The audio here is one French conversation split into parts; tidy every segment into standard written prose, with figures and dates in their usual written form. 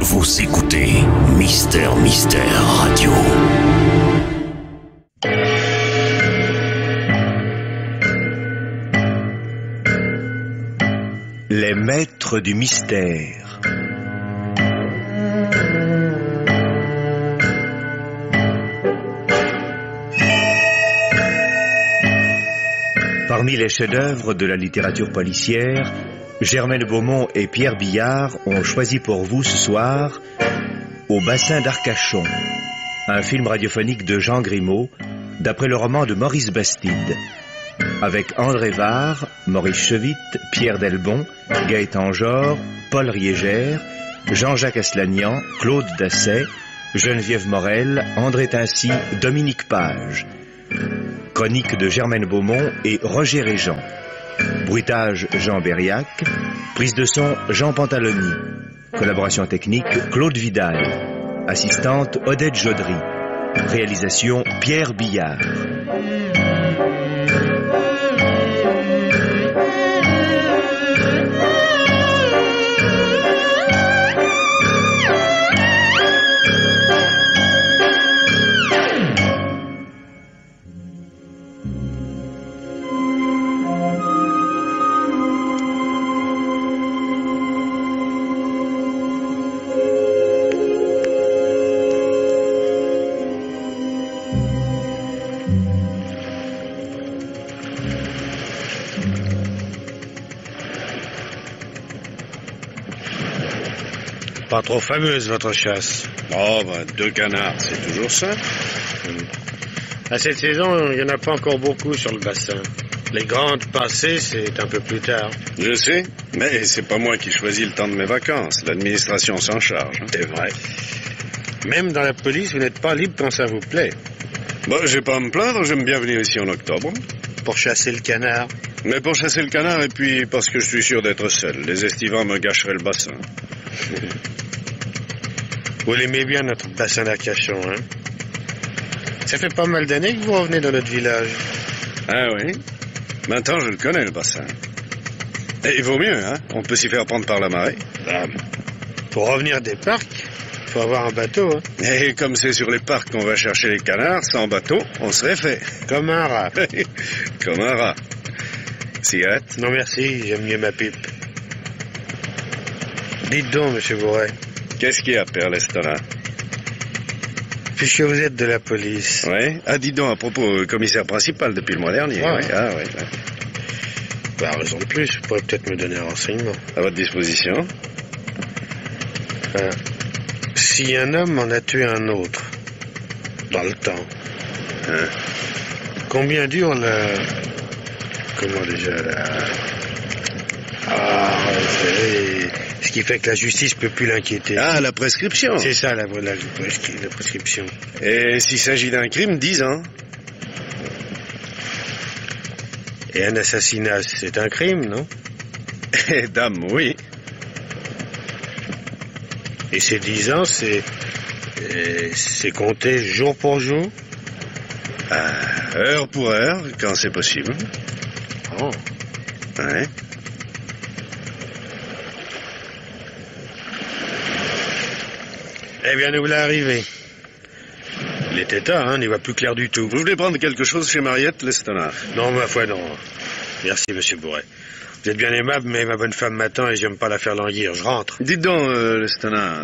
Vous écoutez Mystère Radio. Les maîtres du mystère. Parmi les chefs-d'œuvre de la littérature policière, Germaine Beaumont et Pierre Billard ont choisi pour vous ce soir Au bassin d'Arcachon, un film radiophonique de Jean Grimaud, d'après le roman de Maurice Bastide, avec André Var, Maurice Chevitte, Pierre Delbon, Gaëtan Jor, Paul Riégère, Jean-Jacques Aslanian, Claude Dasset, Geneviève Morel, André Tincy, Dominique Page. Chronique de Germaine Beaumont et Roger Régent. Bruitage Jean Berriac. Prise de son Jean Pantaloni. Collaboration technique Claude Vidal. Assistante Odette Jodry. Réalisation Pierre Billard. Pas trop fameuse, votre chasse. Oh, 2 canards, c'est toujours ça. À cette saison, il n'y en a pas encore beaucoup sur le bassin. Les grandes passées, c'est un peu plus tard. Je sais, mais c'est pas moi qui choisis le temps de mes vacances. L'administration s'en charge. C'est vrai. Même dans la police, vous n'êtes pas libre quand ça vous plaît. J'ai pas à me plaindre, j'aime bien venir ici en octobre. Pour chasser le canard. Mais pour chasser le canard, et puis parce que je suis sûr d'être seul. Les estivants me gâcheraient le bassin. Vous l'aimez bien, notre bassin d'Arcachon, hein? Ça fait pas mal d'années que vous revenez dans notre village. Ah oui? Maintenant, je le connais, le bassin. Et il vaut mieux, hein? On peut s'y faire prendre par la marée. Pour revenir des parcs, il faut avoir un bateau, hein? Et comme c'est sur les parcs qu'on va chercher les canards, sans bateau, on serait fait. Comme un rat. Comme un rat. Cigarette? Non, merci, j'aime mieux ma pipe. Dites donc, monsieur Bourret. Qu'est-ce qu'il y a, Père Lestona? Puisque vous êtes de la police. Oui. Ah, dis donc, à propos, commissaire principal depuis le mois dernier. Ouais. Oui. Ah, oui. Raison de plus, vous pourrez peut-être me donner un renseignement. À votre disposition. Si un homme en a tué un autre, dans le temps, combien dure la... Comment déjà la... Ce qui fait que la justice peut plus l'inquiéter. Ah, la prescription. C'est ça, la prescription. Et s'il s'agit d'un crime, 10 ans. Et un assassinat, c'est un crime, non? Eh, dame, oui. Et ces 10 ans, c'est compté jour pour jour? Heure pour heure, quand c'est possible. Oh. Ouais. Eh bien, nous voilà arrivés. Il était tard, hein, on n'y voit plus clair du tout. Vous voulez prendre quelque chose chez Mariette, Lestona? Non, ma foi, non. Merci, monsieur Bourret. Vous êtes bien aimable, mais ma bonne femme m'attend et j'aime pas la faire languir. Je rentre. Dites donc, Lestona,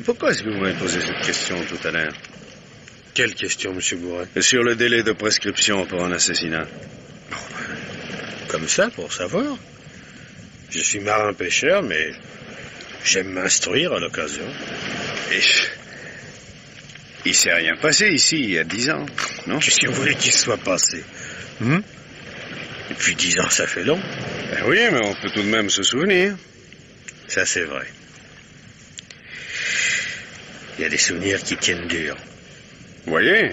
pourquoi est-ce que vous m'avez posé cette question tout à l'heure? Quelle question, monsieur Bourret? Sur le délai de prescription pour un assassinat. Comme ça, pour savoir. Je suis marin-pêcheur, mais j'aime m'instruire à l'occasion. Et il s'est rien passé ici, il y a 10 ans, non? Qu'est-ce que vous voulez qu'il soit passé? Depuis 10 ans, ça fait long. Ben oui, mais on peut tout de même se souvenir. Ça, c'est vrai. Il y a des souvenirs qui tiennent dur. Vous voyez?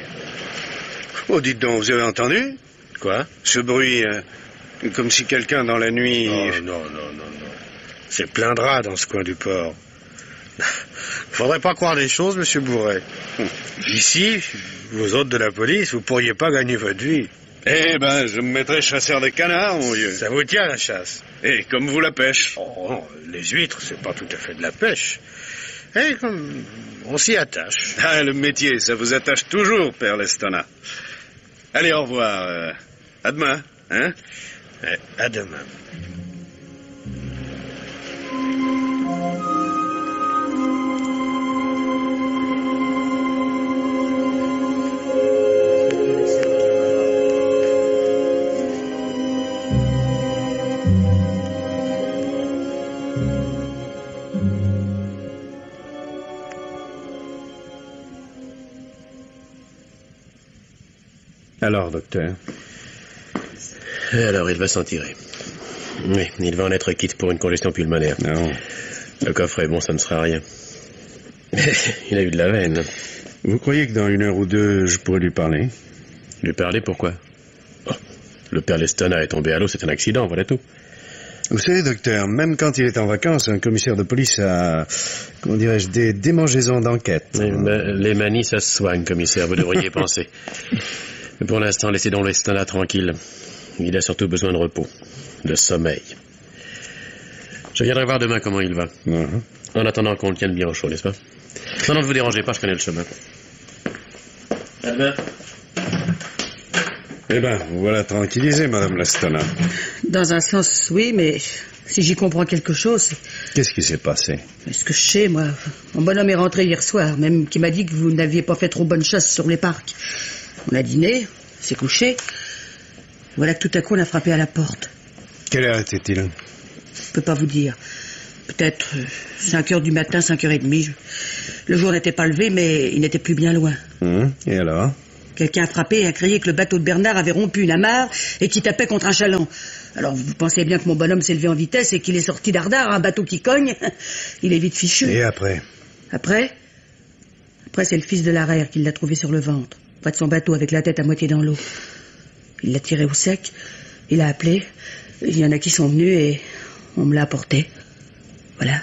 Oh, dites donc, vous avez entendu? Quoi? Ce bruit, comme si quelqu'un dans la nuit... Oh, non. C'est plein de rats dans ce coin du port. Faudrait pas croire les choses, monsieur Bourret. Ici, vous autres de la police, vous pourriez pas gagner votre vie. Eh ben, je me mettrai chasseur de canards, mon vieux. Ça vous tient, la chasse? Et comme vous la pêche. Oh, les huîtres, c'est pas tout à fait de la pêche. Et comme on s'y attache. Ah, le métier, ça vous attache toujours, Père Lestona. Allez, au revoir. À demain, hein? À demain. Alors, docteur? Alors, il va s'en tirer. Oui, il va en être quitte pour une congestion pulmonaire. Non. Le coffre est bon, ça ne sera rien. Il a eu de la veine. Vous croyez que dans 1 heure ou 2, je pourrais lui parler? Lui parler, pourquoi? Oh, le père Lestona est tombé à l'eau, c'est un accident, voilà tout. Vous savez, docteur, même quand il est en vacances, un commissaire de police a, comment dirais-je, des démangeaisons d'enquête. Les manies, ça se soigne, commissaire, vous devriez y penser. Mais pour l'instant, laissez donc Lestona tranquille. Il a surtout besoin de repos, de sommeil. Je viendrai voir demain comment il va. En attendant qu'on le tienne bien au chaud, n'est-ce pas? Non, ne vous dérangez pas, je connais le chemin. À demain. Eh ben, vous voilà tranquillisé, Madame Lestona. Dans un sens, oui, mais si j'y comprends quelque chose... Qu'est-ce qui s'est passé? Ce que je sais, moi, mon bonhomme est rentré hier soir, même qui m'a dit que vous n'aviez pas fait trop bonne chasse sur les parcs. On a dîné, s'est couché. Voilà que tout à coup, on a frappé à la porte. Quelle heure était-il? Je peux pas vous dire. Peut-être 5 heures du matin, 5h30. Le jour n'était pas levé, mais il n'était plus bien loin. Et alors? Quelqu'un a frappé et a crié que le bateau de Bernard avait rompu une amarre et qu'il tapait contre un chaland. Alors vous pensez bien que mon bonhomme s'est levé en vitesse et qu'il est sorti d'Ardard, un bateau qui cogne. Il est vite fichu. Et après? Après, c'est le fils de l'Arère qui l'a trouvé sur le ventre, près de son bateau, avec la tête à moitié dans l'eau. Il l'a tiré au sec, il a appelé, il y en a qui sont venus et on me l'a apporté. Voilà.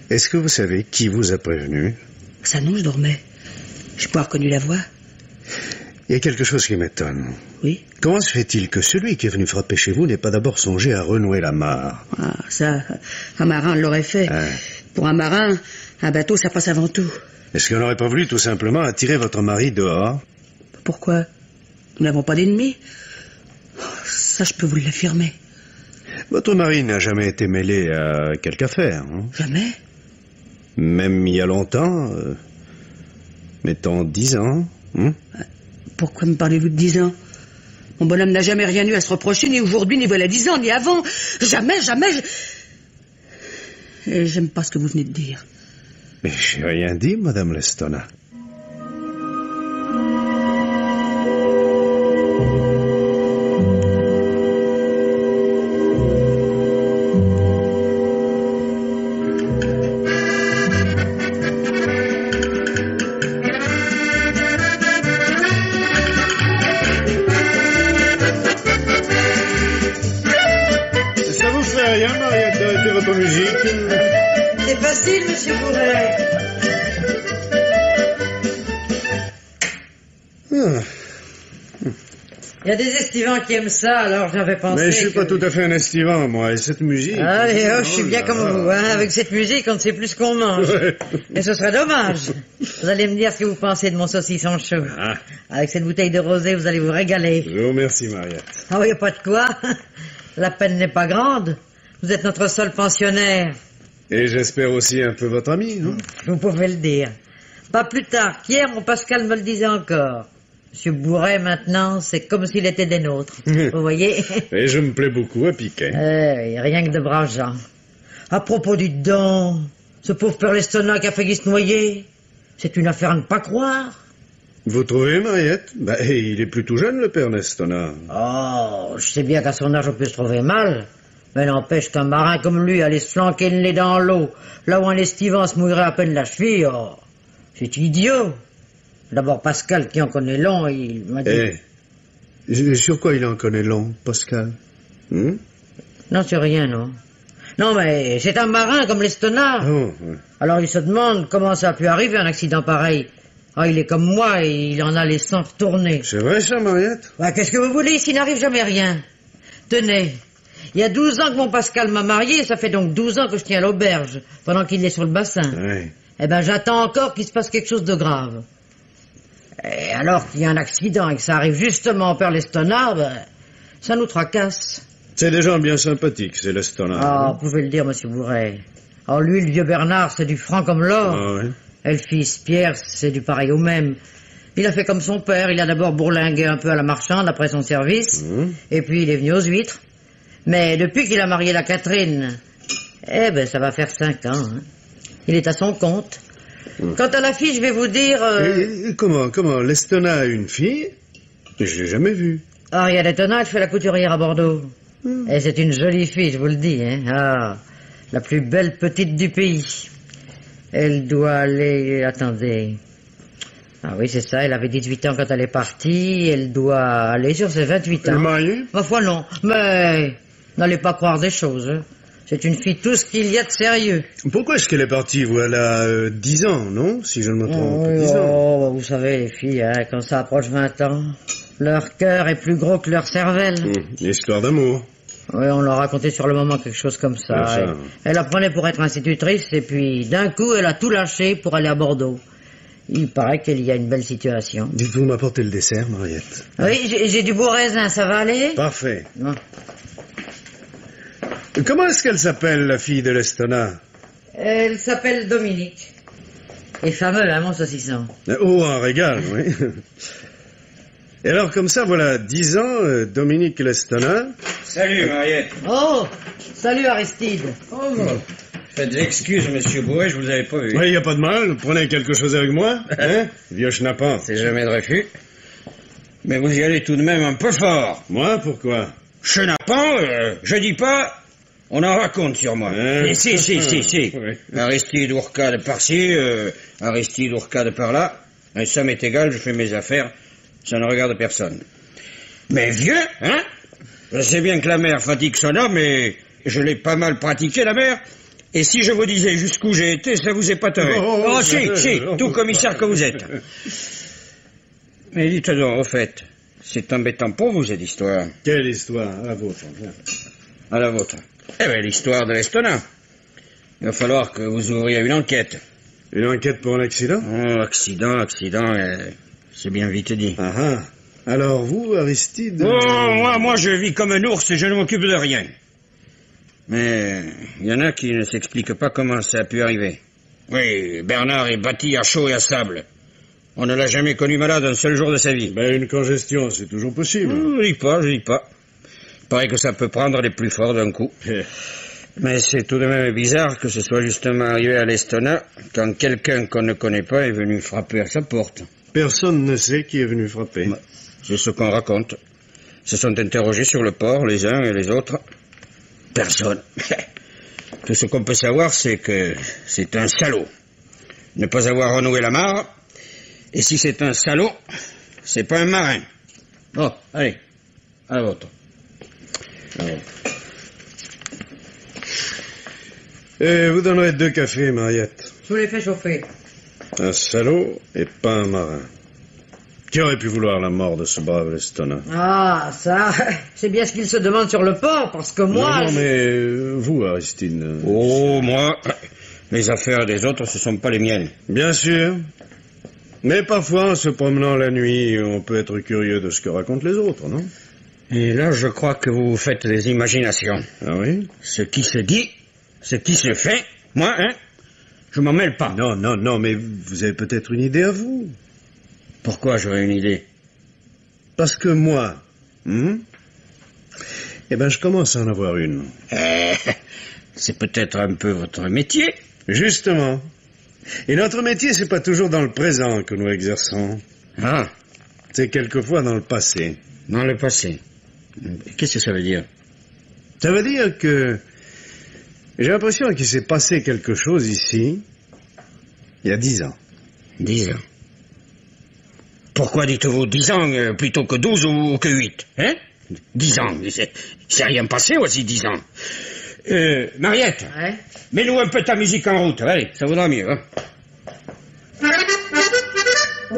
Est-ce que vous savez qui vous a prévenu? Ça non, je dormais. J'ai pas reconnu la voix. Il y a quelque chose qui m'étonne. Oui? Comment se fait-il que celui qui est venu frapper chez vous n'ait pas d'abord songé à renouer l'amarre? Ah, ça, un marin l'aurait fait. Ah. Pour un marin, un bateau, ça passe avant tout. Est-ce qu'on n'aurait pas voulu tout simplement attirer votre mari dehors? Pourquoi? Nous n'avons pas d'ennemis. Ça, je peux vous l'affirmer. Votre mari n'a jamais été mêlé à quelque affaire, hein? Jamais? Même il y a longtemps, mettons 10 ans, hein? Pourquoi me parlez-vous de 10 ans? Mon bonhomme n'a jamais rien eu à se reprocher, ni aujourd'hui, ni voilà 10 ans, ni avant. Jamais, jamais. Et j'aime pas ce que vous venez de dire. Mais j'ai rien dit, Madame Lestona. C'est facile, monsieur Bourret. Il y a des estivants qui aiment ça, alors j'avais pensé. Mais je suis pas tout à fait un estivant, moi, et cette musique... Allez, je suis bien comme vous, hein. Avec cette musique, on ne sait plus ce qu'on mange. Ouais. Et ce serait dommage. Vous allez me dire ce que vous pensez de mon saucisson chaud. Ah. Avec cette bouteille de rosé, vous allez vous régaler. Je vous remercie, Mariette. Ah oui, pas de quoi. La peine n'est pas grande. Vous êtes notre seul pensionnaire. Et j'espère aussi un peu votre ami, non? Vous pouvez le dire. Pas plus tard qu'hier, mon Pascal me le disait encore. Monsieur Bourret, maintenant, c'est comme s'il était des nôtres. Vous voyez? Et je me plais beaucoup à piquer. Rien que de braves gens. À propos du don, ce pauvre père Lestona qui a failli se noyer, c'est une affaire à ne pas croire. Vous trouvez, Mariette? Il est plutôt jeune, le père Lestona. Oh, je sais bien qu'à son âge, on peut se trouver mal. Mais n'empêche qu'un marin comme lui allait se flanquer le nez dans l'eau, là où un estivant se mouillerait à peine la cheville, oh, c'est idiot. D'abord Pascal, qui en connaît long, il m'a dit... Sur quoi il en connaît long, Pascal? Non, c'est rien, non. Non, mais c'est un marin comme Lestona. Oh, ouais. Alors il se demande comment ça a pu arriver, un accident pareil. Ah, il est comme moi, et il en a les sangs retournés. C'est vrai ça, Mariette? Bah, qu'est-ce que vous voulez, ici n'arrive jamais rien. Tenez, il y a 12 ans que mon Pascal m'a marié, ça fait donc 12 ans que je tiens l'auberge, pendant qu'il est sur le bassin. Oui. Eh ben, j'attends encore qu'il se passe quelque chose de grave. Et alors qu'il y a un accident et que ça arrive justement au père Lestona, ben, ça nous tracasse. C'est des gens bien sympathiques, c'est l'Estona. Ah, vous pouvez le dire, monsieur Bourret. Oh, lui, le vieux Bernard, c'est du franc comme l'or. Ah, oui. Et le fils Pierre, c'est du pareil au même. Il a fait comme son père, il a d'abord bourlingué un peu à la marchande après son service, et puis il est venu aux huîtres. Mais depuis qu'il a marié la Catherine, eh ben, ça va faire 5 ans. Hein. Il est à son compte. Quant à la fille, je vais vous dire... Et comment l'Estona a une fille? Je l'ai jamais vue. Ariel Etona, elle fait la couturière à Bordeaux. Et c'est une jolie fille, je vous le dis. Hein. Ah, la plus belle petite du pays. Elle doit aller... Attendez... Ah oui, c'est ça, elle avait 18 ans quand elle est partie, elle doit aller sur ses 28 ans. Elle est mariée? Ma foi, non. Mais n'allez pas croire des choses. Hein. C'est une fille tout ce qu'il y a de sérieux. Pourquoi est-ce qu'elle est partie? Voilà 10 ans, non? Si je ne me trompe. Oh, 10 ans. vous savez, les filles, hein, quand ça approche 20 ans, leur cœur est plus gros que leur cervelle. Histoire d'amour. Oui, on leur a raconté sur le moment quelque chose comme ça. C'est ça. Elle la prenait pour être institutrice, et puis d'un coup, elle a tout lâché pour aller à Bordeaux. Il paraît qu'il y a une belle situation. Dites-vous m'apporter le dessert, Mariette. Oui, j'ai du beau raisin, ça va aller? Parfait. Non. Comment est-ce qu'elle s'appelle, la fille de l'Estona? Elle s'appelle Dominique. Et fameux, hein, mon saucisson. Oh, un régal, oui. Et alors, comme ça, voilà, 10 ans, Dominique l'Estona. Salut, Mariette. Oh, salut Aristide. Oh, faites excuse, monsieur Bourret, je vous avais pas vu. Oui, il n'y a pas de mal. Prenez quelque chose avec moi, hein, vieux schnappant. C'est jamais de refus. Mais vous y allez tout de même un peu fort. Moi, pourquoi? Chenapan, je dis pas, on en raconte sur moi. Si. Oui. Aristide Ourcade par-ci, Aristide Ourcade par-là. Et ça m'est égal, je fais mes affaires, ça ne regarde personne. Mais vieux, hein? Je sais bien que la mer fatigue son homme, mais je l'ai pas mal pratiqué, la mer. Et si je vous disais jusqu'où j'ai été, ça vous épaterait. Si, tout commissaire que vous êtes. Mais dites donc, au fait, c'est embêtant pour vous, cette histoire. Quelle histoire? À la vôtre. À la vôtre. Eh bien, l'histoire de l'Estona. Il va falloir que vous ouvriez une enquête. Une enquête pour un accident? Oh, accident, c'est bien vite dit. Ah. Alors vous, Aristide... Oh, moi, je vis comme un ours et je ne m'occupe de rien. Mais il y en a qui ne s'expliquent pas comment ça a pu arriver. Oui, Bernard est bâti à chaud et à sable. On ne l'a jamais connu malade un seul jour de sa vie. Ben, une congestion, c'est toujours possible. Je dis pas. Il paraît que ça peut prendre les plus forts d'un coup. Mais c'est tout de même bizarre que ce soit justement arrivé à l'Estona quand quelqu'un qu'on ne connaît pas est venu frapper à sa porte. Personne ne sait qui est venu frapper. C'est ce qu'on raconte. Se sont interrogés sur le port, les uns et les autres. Personne. Tout ce qu'on peut savoir, c'est que c'est un salaud. Ne pas avoir renoué la mare. Et si c'est un salaud, c'est pas un marin. Bon, allez, à la vôtre. Et vous donnerez 2 cafés, Mariette. Je vous les fais chauffer. Un salaud et pas un marin. Qui aurait pu vouloir la mort de ce brave Lestona? Ah, ça, c'est bien ce qu'il se demande sur le port, parce que moi... Non, mais vous, Aristide... Oh, moi, les affaires des autres, ce sont pas les miennes. Bien sûr. Mais parfois, en se promenant la nuit, on peut être curieux de ce que racontent les autres, non? Et là, je crois que vous faites des imaginations. Ah oui? Ce qui se dit, ce qui se fait, moi, hein, je m'en mêle pas. Non, mais vous avez peut-être une idée à vous. Pourquoi j'aurais une idée? Parce que moi, je commence à en avoir une. C'est peut-être un peu votre métier. Justement. Et notre métier, c'est pas toujours dans le présent que nous exerçons. Ah. C'est quelquefois dans le passé. Dans le passé. Qu'est-ce que ça veut dire? Ça veut dire que j'ai l'impression qu'il s'est passé quelque chose ici, il y a 10 ans. 10 ans. Pourquoi dites-vous 10 ans plutôt que 12 ou que 8? Hein? 10 ans. C'est rien passé aussi 10 ans. Mariette, Ouais. mets-nous un peu ta musique en route. Allez, ça vaudra mieux. Hein? Vous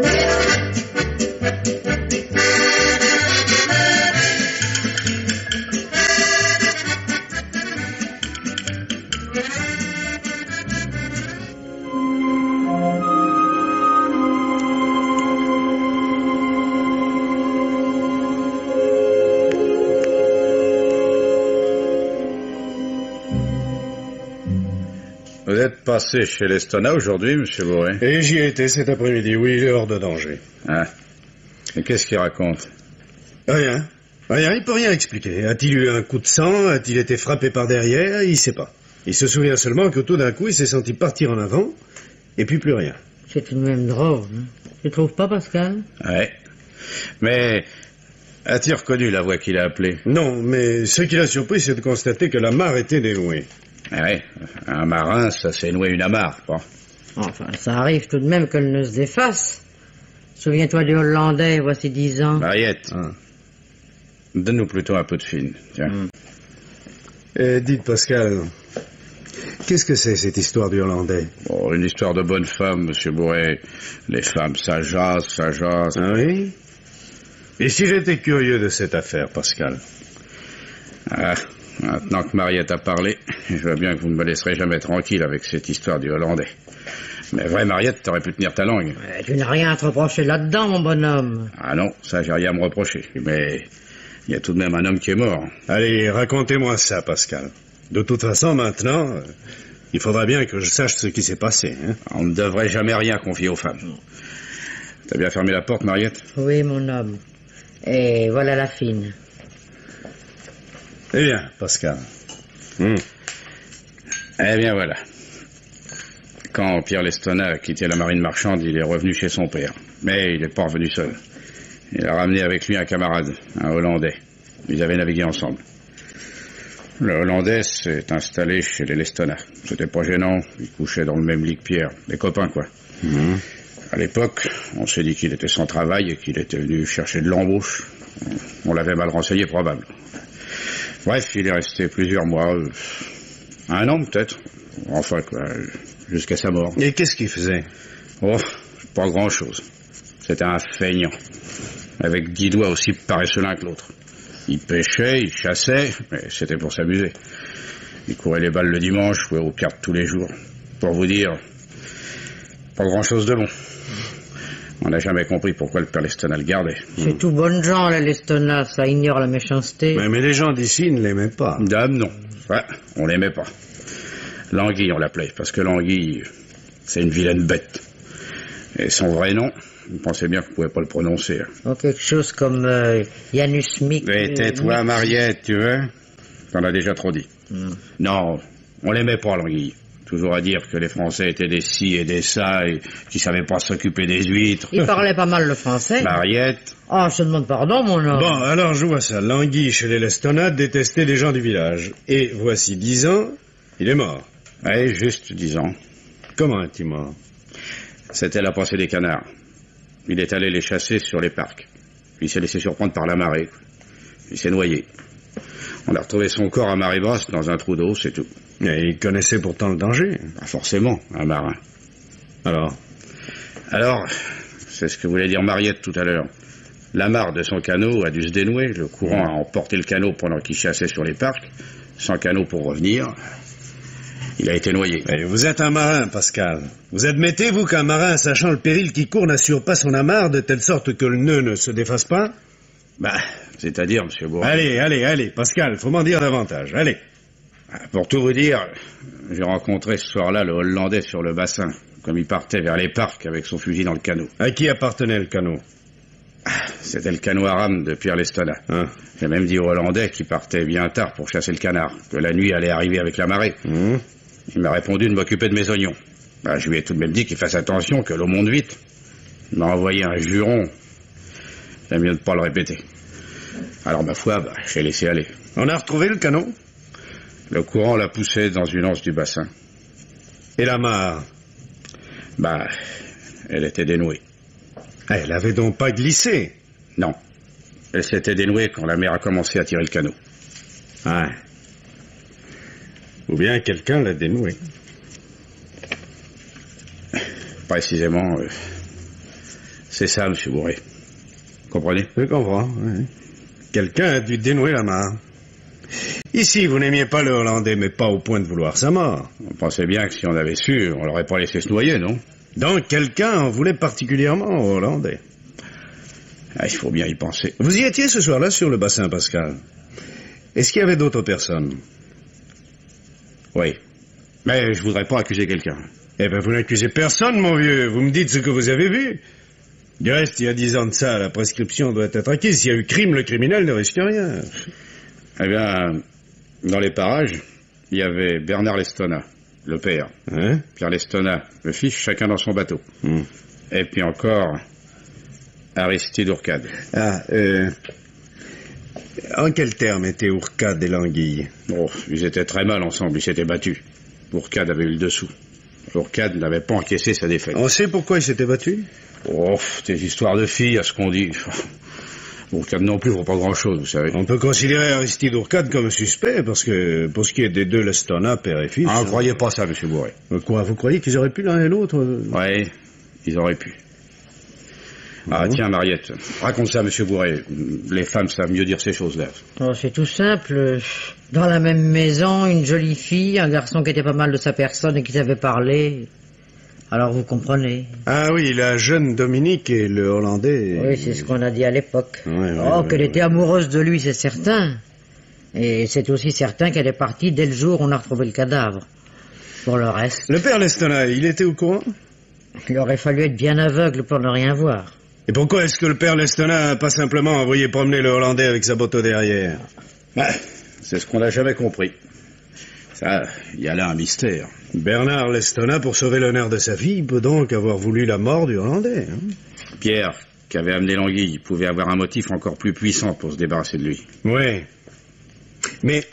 êtes passé chez l'Estona aujourd'hui, monsieur Bourret? Et j'y ai été cet après-midi, oui, il est hors de danger. Ah. Et qu'est-ce qu'il raconte? Rien. Rien, il peut rien expliquer. A-t-il eu un coup de sang? A-t-il été frappé par derrière? Il sait pas. Il se souvient seulement que tout d'un coup, il s'est senti partir en avant, et puis plus rien. C'est tout de même drôle, hein? Tu trouves pas, Pascal? Ouais. Mais as-tu reconnu la voix qu'il a appelée? Non, mais ce qui l'a surpris, c'est de constater que la mare était dénouée. Ouais, un marin, ça s'est noué une amarre, quoi. Enfin, ça arrive tout de même qu'elle ne se défasse. Souviens-toi du Hollandais, voici 10 ans. Mariette, donne-nous plutôt un peu de fine, tiens. Dites, Pascal, qu'est-ce que c'est, cette histoire du Hollandais? Bon, une histoire de bonne femme, monsieur Bourret. Les femmes, ça jase, ça jase. Ah oui? Et si j'étais curieux de cette affaire, Pascal? Ah, maintenant que Mariette a parlé, je vois bien que vous ne me laisserez jamais tranquille avec cette histoire du Hollandais. Mais vrai, Mariette, t'aurais pu tenir ta langue. Tu n'as rien à te reprocher là-dedans, mon bonhomme. Ah non, ça, j'ai rien à me reprocher. Mais il y a tout de même un homme qui est mort. Allez, racontez-moi ça, Pascal. De toute façon, maintenant, il faudra bien que je sache ce qui s'est passé. Hein? On ne devrait jamais rien confier aux femmes. T'as bien fermé la porte, Mariette? Oui, mon homme. Et voilà la fine. Eh bien, Pascal. Eh bien, voilà. Quand Pierre l'Estona a quitté la marine marchande, il est revenu chez son père. Mais il n'est pas revenu seul. Il a ramené avec lui un camarade, un Hollandais. Ils avaient navigué ensemble. Le Hollandais s'est installé chez les Lestona. C'était pas gênant, il couchait dans le même lit que Pierre. Des copains, quoi. À l'époque, on s'est dit qu'il était sans travail et qu'il était venu chercher de l'embauche. On l'avait mal renseigné, probable. Bref, il est resté plusieurs mois, un an peut-être. Enfin, quoi, jusqu'à sa mort. Et qu'est-ce qu'il faisait? Oh, pas grand-chose. C'était un feignant, avec 10 doigts aussi paresseux l'un que l'autre. Il pêchait, il chassait, mais c'était pour s'amuser. Il courait les balles le dimanche, jouait aux cartes tous les jours. Pour vous dire, pas grand-chose de bon. On n'a jamais compris pourquoi le père Lestona le gardait. C'est tout bonne gens, là, l'Estona, ça ignore la méchanceté. Mais les gens d'ici ne l'aimaient pas. Dame, non. Ouais, on l'aimait pas. L'Anguille, on l'appelait, parce que l'Anguille, c'est une vilaine bête. Et son vrai nom, vous pensez bien que vous pouvez pas le prononcer. Oh, quelque chose comme Janus Mick. Mais tais-toi, Mariette, tu veux? T'en as déjà trop dit. Non, on l'aimait pas, l'Anguille. Toujours à dire que les Français étaient des ci et des ça, et qu'ils savaient pas s'occuper des huîtres. Il parlait pas mal le français. Mariette. Oh, je te demande pardon, mon homme. Bon, alors je vois ça. L'Anguille chez les Lestona détestait les gens du village. Et voici 10 ans, il est mort. Oui, juste 10 ans. Comment est-il mort? C'était la pensée des canards. Il est allé les chasser sur les parcs. Il s'est laissé surprendre par la marée. Il s'est noyé. On a retrouvé son corps à marée basse dans un trou d'eau, c'est tout. Et il connaissait pourtant le danger. Pas forcément, un marin. Alors, c'est ce que voulait dire Mariette tout à l'heure. L'amarre de son canot a dû se dénouer. Le courant a emporté le canot pendant qu'il chassait sur les parcs. Sans canot pour revenir, il a été noyé. Et vous êtes un marin, Pascal. Vous admettez, vous, qu'un marin, sachant le péril qui court, n'assure pas son amarre de telle sorte que le nœud ne se défasse pas? C'est-à-dire, monsieur Bourret. Allez, Pascal, faut m'en dire davantage. Allez. Pour tout vous dire, j'ai rencontré ce soir-là le Hollandais sur le bassin, comme il partait vers les parcs avec son fusil dans le canot. À qui appartenait le canot? C'était le canot à rame de Pierre l'Estona. J'ai même dit au Hollandais qu'il partait bien tard pour chasser le canard, que la nuit allait arriver avec la marée. Il m'a répondu de m'occuper de mes oignons. Je lui ai tout de même dit qu'il fasse attention, que l'eau monte vite. Il m'a envoyé un juron. J'aime mieux ne pas le répéter. Alors, ma foi, j'ai laissé aller. On a retrouvé le canot? Le courant l'a poussé dans une anse du bassin. Et la mare? Elle était dénouée. Elle avait donc pas glissé? Non. Elle s'était dénouée quand la mer a commencé à tirer le canot. Ouais. Ou bien quelqu'un l'a dénouée. Précisément, C'est ça, monsieur Bourré. Comprenez? Je comprends, oui. Quelqu'un a dû dénouer la main. Ici, vous n'aimiez pas le Hollandais, mais pas au point de vouloir sa mort. On pensait bien que si on avait su, on l'aurait pas laissé se noyer, non? Donc quelqu'un en voulait particulièrement au Hollandais. Ah, il faut bien y penser. Vous y étiez ce soir-là sur le bassin, Pascal. Est-ce qu'il y avait d'autres personnes? Oui. Mais je voudrais pas accuser quelqu'un. Eh ben, vous n'accusez personne, mon vieux. Vous me dites ce que vous avez vu. Du reste, il y a 10 ans de ça, la prescription doit être acquise. S'il y a eu crime, le criminel ne risque rien. Eh bien, dans les parages, il y avait Bernard Lestona, le père. Hein? Pierre Lestona, le fils, chacun dans son bateau. Et puis encore, Aristide Ourcade. Ah, en quels termes étaient Ourcade et l'Anguille? Oh, ils étaient très mal ensemble, ils s'étaient battus. Ourcade avait eu le dessous. Ourcade n'avait pas encaissé sa défaite. On sait pourquoi ils s'étaient battus? Oh, des histoires de filles, à ce qu'on dit. Ourcade non plus vaut pas grand-chose, vous savez. On peut considérer Aristide Ourcade comme suspect, parce que, pour ce qui est des deux Lestona, père et fils... Ah, ne croyez pas ça, monsieur Bourré. Quoi, vous croyez qu'ils auraient pu l'un et l'autre? Oui, ils auraient pu. Ah, tiens, Mariette, raconte ça, monsieur Bourré. Les femmes savent mieux dire ces choses-là. Oh, c'est tout simple. Dans la même maison, une jolie fille, un garçon qui était pas mal de sa personne et qui savait parler. Alors vous comprenez. Ah oui, la jeune Dominique et le Hollandais... Oui, c'est ce qu'on a dit à l'époque. Ouais, qu'elle était amoureuse de lui, c'est certain. Et c'est aussi certain qu'elle est partie dès le jour où on a retrouvé le cadavre. Pour le reste... Le père Lestona, il était au courant? Il aurait fallu être bien aveugle pour ne rien voir. Et pourquoi est-ce que le père Lestona n'a pas simplement envoyé promener le Hollandais avec sa moto derrière? C'est ce qu'on n'a jamais compris. Ça, il y a là un mystère. Bernard Lestona, pour sauver l'honneur de sa fille, peut donc avoir voulu la mort du Hollandais. Hein? Pierre, qui avait amené l'anguille, pouvait avoir un motif encore plus puissant pour se débarrasser de lui. Oui. Mais,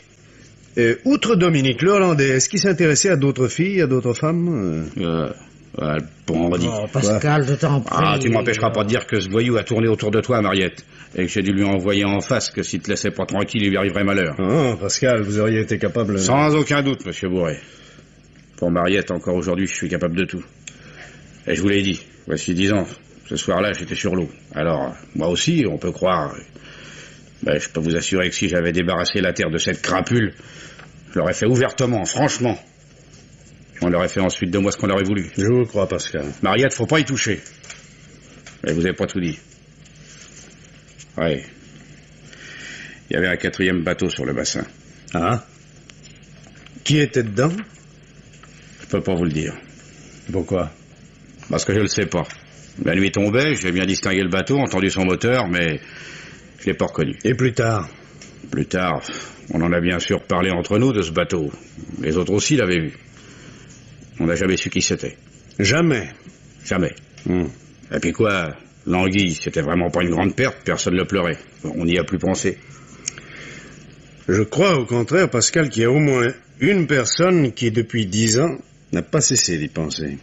outre Dominique, le Hollandais, est-ce qu'il s'intéressait à d'autres filles, à d'autres femmes? Bon, on dit. Oh, Pascal, je t'en prie. Ah, tu m'empêcheras pas de dire que ce voyou a tourné autour de toi, Mariette, et que j'ai dû lui envoyer en face que s'il te laissait pas tranquille, il lui arriverait malheur. Oh, Pascal, vous auriez été capable... Sans aucun doute, monsieur Bourré. Pour Mariette, encore aujourd'hui, je suis capable de tout. Et je vous l'ai dit, voici 10 ans. Ce soir-là, j'étais sur l'eau. Alors, moi aussi, on peut croire... Ben, je peux vous assurer que si j'avais débarrassé la terre de cette crapule, je l'aurais fait ouvertement, franchement. On aurait fait ensuite de moi ce qu'on aurait voulu. Je vous crois, Pascal. Mariette, faut pas y toucher. Mais vous avez pas tout dit. Ouais. Il y avait un 4e bateau sur le bassin. Ah? Qui était dedans? Je peux pas vous le dire. Pourquoi? Parce que je le sais pas. La nuit tombait, j'ai bien distingué le bateau, entendu son moteur, mais je l'ai pas reconnu. Et plus tard? Plus tard, on en a bien sûr parlé entre nous de ce bateau. Les autres aussi l'avaient vu. On n'a jamais su qui c'était. Jamais? Jamais. Et puis quoi, l'anguille, c'était vraiment pas une grande perte, personne ne le pleurait. On n'y a plus pensé. Je crois au contraire, Pascal, qu'il y a au moins une personne qui, depuis 10 ans, n'a pas cessé d'y penser.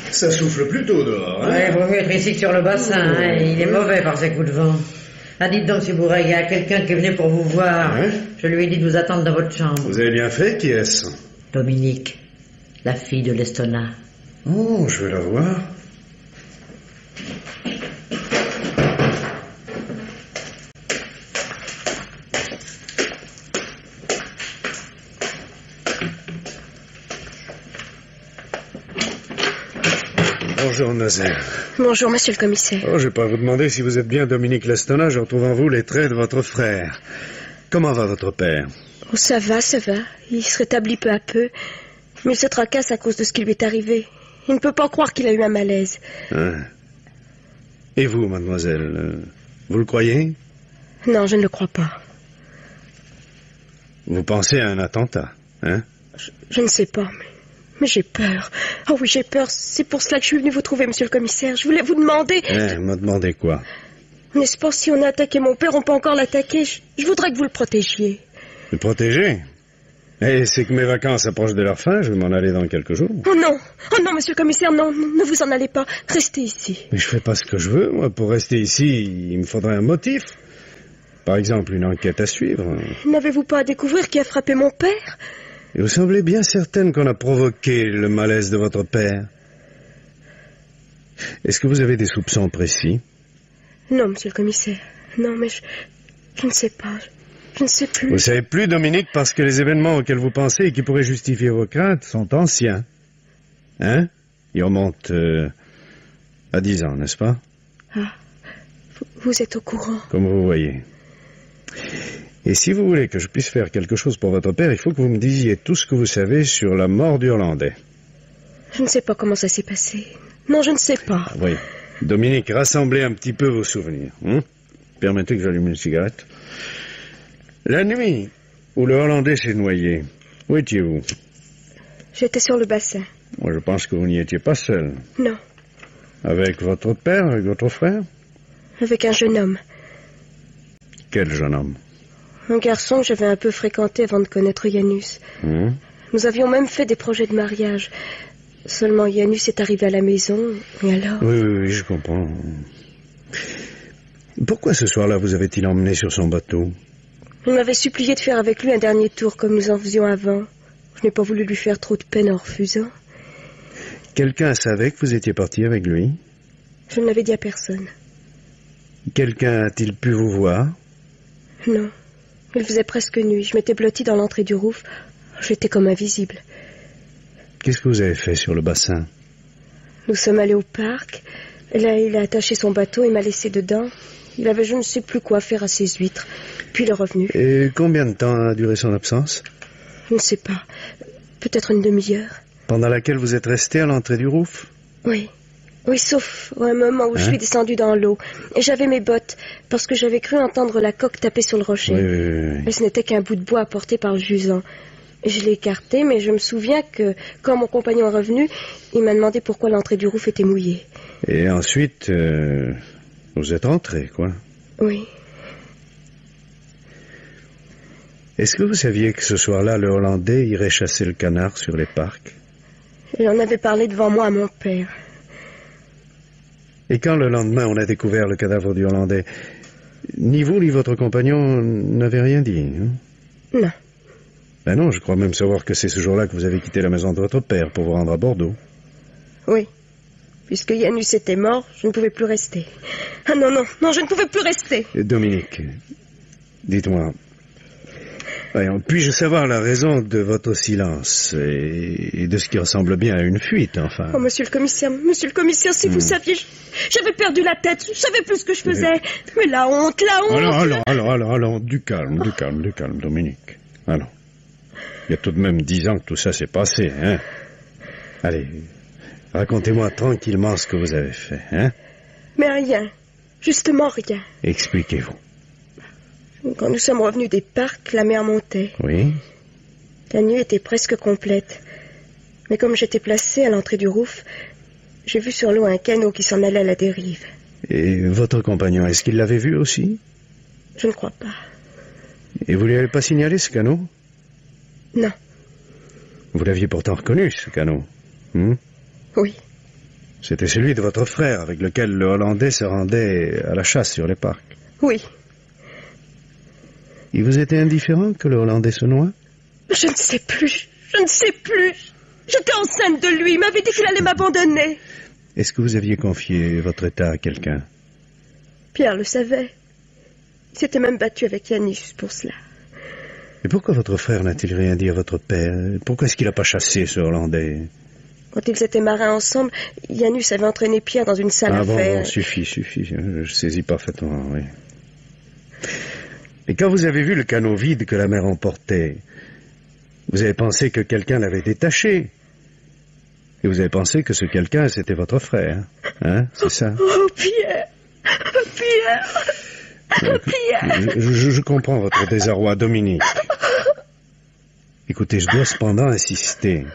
Ça souffle plutôt dehors. Hein? Ouais, il vaut mieux être ici que sur le bassin. Hein. Il est mauvais par ces coups de vent. Ah, dites donc, M. Bourré, il y a quelqu'un qui est venu pour vous voir. Ouais. Je lui ai dit de vous attendre dans votre chambre. Vous avez bien fait, qui est-ce? Dominique, la fille de Lestona. Oh, je vais la voir. Bonjour, Nazaire. Bonjour, monsieur le commissaire. Oh, je vais pas vous demander si vous êtes bien Dominique Lestona. Je retrouve en vous les traits de votre frère. Comment va votre père? Oh, ça va, ça va. Il se rétablit peu à peu. Mais il se tracasse à cause de ce qui lui est arrivé. Il ne peut pas croire qu'il a eu un malaise. Hein. Et vous, mademoiselle, vous le croyez? Non, je ne le crois pas. Vous pensez à un attentat, hein? Je ne sais pas, mais j'ai peur. Oh oui, j'ai peur. C'est pour cela que je suis venu vous trouver, monsieur le commissaire. Je voulais vous demander... Vous me demandez quoi? N'est-ce pas, si on a attaqué mon père, on peut encore l'attaquer. Je voudrais que vous le protégiez. Le protéger? Et c'est que mes vacances approchent de leur fin, je vais m'en aller dans quelques jours. Oh non, monsieur le commissaire, non, ne vous en allez pas. Restez ici. Mais je fais pas ce que je veux, moi. Pour rester ici, il me faudrait un motif. Par exemple, une enquête à suivre. N'avez-vous pas à découvrir qui a frappé mon père? Et vous semblez bien certaine qu'on a provoqué le malaise de votre père. Est-ce que vous avez des soupçons précis? Non, monsieur le commissaire. Non, mais je ne sais pas. Je ne sais plus. Vous savez plus, Dominique, parce que les événements auxquels vous pensez et qui pourraient justifier vos craintes sont anciens. Hein? Ils remontent à 10 ans, n'est-ce pas? Ah, vous êtes au courant. Comme vous voyez. Et si vous voulez que je puisse faire quelque chose pour votre père, il faut que vous me disiez tout ce que vous savez sur la mort du Hollandais. Je ne sais pas comment ça s'est passé. Non, je ne sais pas. Ah, oui. Dominique, rassemblez un petit peu vos souvenirs. Permettez que j'allume une cigarette. La nuit où le Hollandais s'est noyé, où étiez-vous? J'étais sur le bassin. Moi, je pense que vous n'y étiez pas seul. Non. Avec votre père, avec votre frère? Avec un jeune homme. Quel jeune homme? Un garçon que j'avais un peu fréquenté avant de connaître Janus. Nous avions même fait des projets de mariage. Seulement Janus est arrivé à la maison, et alors... Oui, je comprends. Pourquoi ce soir-là vous avait-il emmené sur son bateau? Il m'avait supplié de faire avec lui un dernier tour comme nous en faisions avant. Je n'ai pas voulu lui faire trop de peine en refusant. Quelqu'un savait que vous étiez parti avec lui? Je ne l'avais dit à personne. Quelqu'un a-t-il pu vous voir? Non. Il faisait presque nuit. Je m'étais blottie dans l'entrée du Rouf. J'étais comme invisible. Qu'est-ce que vous avez fait sur le bassin? Nous sommes allés au parc. Là, il a attaché son bateau et m'a laissé dedans. Il avait je ne sais plus quoi faire à ses huîtres. Puis il est revenu. Et combien de temps a duré son absence? Je ne sais pas. Peut-être une demi-heure. Pendant laquelle vous êtes resté à l'entrée du Rouf? Oui. Oui, sauf au moment où je suis descendu dans l'eau. Et j'avais mes bottes, parce que j'avais cru entendre la coque taper sur le rocher. Oui. Mais ce n'était qu'un bout de bois apporté par le jusant. Je l'ai écarté, mais je me souviens que, quand mon compagnon est revenu, il m'a demandé pourquoi l'entrée du Rouf était mouillée. Et ensuite, vous êtes rentré, quoi? Oui. Est-ce que vous saviez que ce soir-là, le Hollandais irait chasser le canard sur les parcs? Il en avait parlé devant moi à mon père. Et quand le lendemain on a découvert le cadavre du Hollandais, ni vous ni votre compagnon n'avez rien dit, hein? Non. Ben non, je crois même savoir que c'est ce jour-là que vous avez quitté la maison de votre père pour vous rendre à Bordeaux. Oui. Puisque Janus était mort, je ne pouvais plus rester. Ah non, je ne pouvais plus rester. Dominique, dites-moi, puis-je savoir la raison de votre silence et de ce qui ressemble bien à une fuite, enfin? Oh, monsieur le commissaire, si vous saviez, j'avais perdu la tête, je savais plus ce que je faisais. Mais la honte... Alors, du calme, Dominique. Alors, il y a tout de même 10 ans que tout ça s'est passé, hein? Allez, racontez-moi tranquillement ce que vous avez fait, hein? Mais rien, justement rien. Expliquez-vous. Quand nous sommes revenus des parcs, la mer montait. Oui. La nuit était presque complète. Mais comme j'étais placée à l'entrée du Rouf, j'ai vu sur l'eau un canot qui s'en allait à la dérive. Et votre compagnon, est-ce qu'il l'avait vu aussi? Je ne crois pas. Et vous lui avez pas signalé ce canot? Non. Vous l'aviez pourtant reconnu, ce canot? Oui. C'était celui de votre frère, avec lequel le Hollandais se rendait à la chasse sur les parcs. Oui. Il vous était indifférent que le Hollandais se noie? Je ne sais plus. J'étais enceinte de lui. Il m'avait dit qu'il allait m'abandonner. Est-ce que vous aviez confié votre état à quelqu'un? Pierre le savait. Il s'était même battu avec Janus pour cela. Et pourquoi votre frère n'a-t-il rien dit à votre père? Pourquoi est-ce qu'il n'a pas chassé ce Hollandais? Quand ils étaient marins ensemble, Janus avait entraîné Pierre dans une salle à faire. Bon, suffit. Je saisis parfaitement, oui. Et quand vous avez vu le canot vide que la mer emportait, vous avez pensé que quelqu'un l'avait détaché. Et vous avez pensé que ce quelqu'un, c'était votre frère. Hein? C'est ça? Oh, Pierre! Je comprends votre désarroi, Dominique. Écoutez, je dois cependant insister.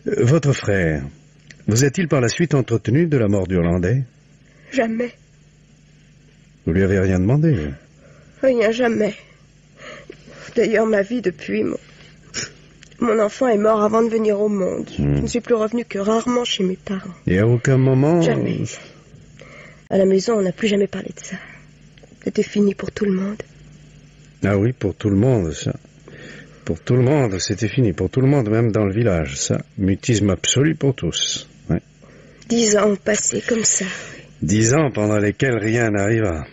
Votre frère, vous a-t-il par la suite entretenu de la mort du Hollandais? Jamais. Vous lui avez rien demandé? Rien, jamais. D'ailleurs, ma vie depuis... Mon enfant est mort avant de venir au monde. Je ne suis plus revenue que rarement chez mes parents. Et à aucun moment... Jamais. À la maison, on n'a plus jamais parlé de ça. C'était fini pour tout le monde. Ah oui, pour tout le monde, ça. Pour tout le monde, c'était fini. Pour tout le monde, même dans le village, ça. Mutisme absolu pour tous. Ouais. 10 ans ont passé comme ça. 10 ans pendant lesquels rien n'arriva.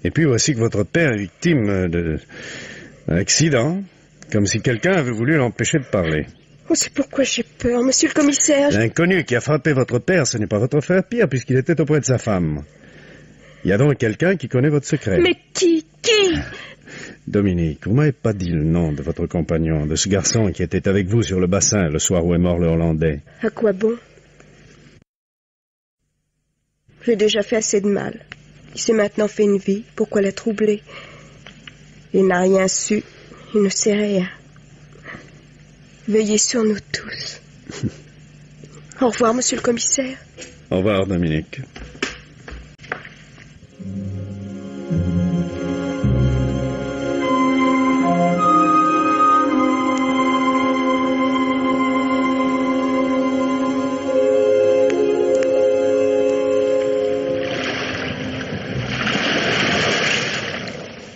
Et puis voici que votre père est victime d'un accident, comme si quelqu'un avait voulu l'empêcher de parler. Oh, c'est pourquoi j'ai peur, monsieur le commissaire. L'inconnu qui a frappé votre père, ce n'est pas votre frère Pierre, puisqu'il était auprès de sa femme. Il y a donc quelqu'un qui connaît votre secret. Mais qui Dominique, vous m'avez pas dit le nom de votre compagnon, de ce garçon qui était avec vous sur le bassin le soir où est mort le Hollandais. À quoi bon? J'ai déjà fait assez de mal. Il s'est maintenant fait une vie. Pourquoi la troubler? Il n'a rien su. Il ne sait rien. Veillez sur nous tous. Au revoir, monsieur le commissaire. Au revoir, Dominique.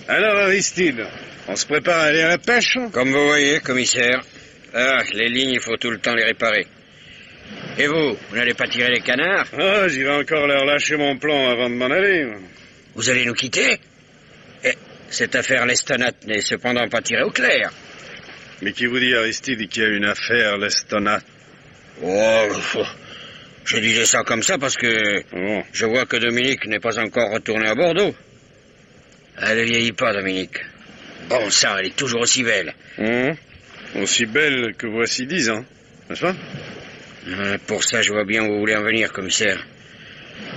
Alors, Aristide, on se prépare à aller à la pêche? Comme vous voyez, commissaire. Ah, les lignes, il faut tout le temps les réparer. Et vous n'allez pas tirer les canards? Ah, j'irai encore leur lâcher mon plan avant de m'en aller. Vous allez nous quitter? Et cette affaire Lestonat n'est cependant pas tirée au clair. Mais qui vous dit, Aristide, qu'il y a une affaire Lestonat? Oh, je disais ça comme ça parce que je vois que Dominique n'est pas encore retourné à Bordeaux. Elle ne vieillit pas, Dominique. Bon sang, elle est toujours aussi belle. Aussi belle que voici 10 ans, n'est-ce pas? Pour ça, je vois bien où vous voulez en venir, commissaire.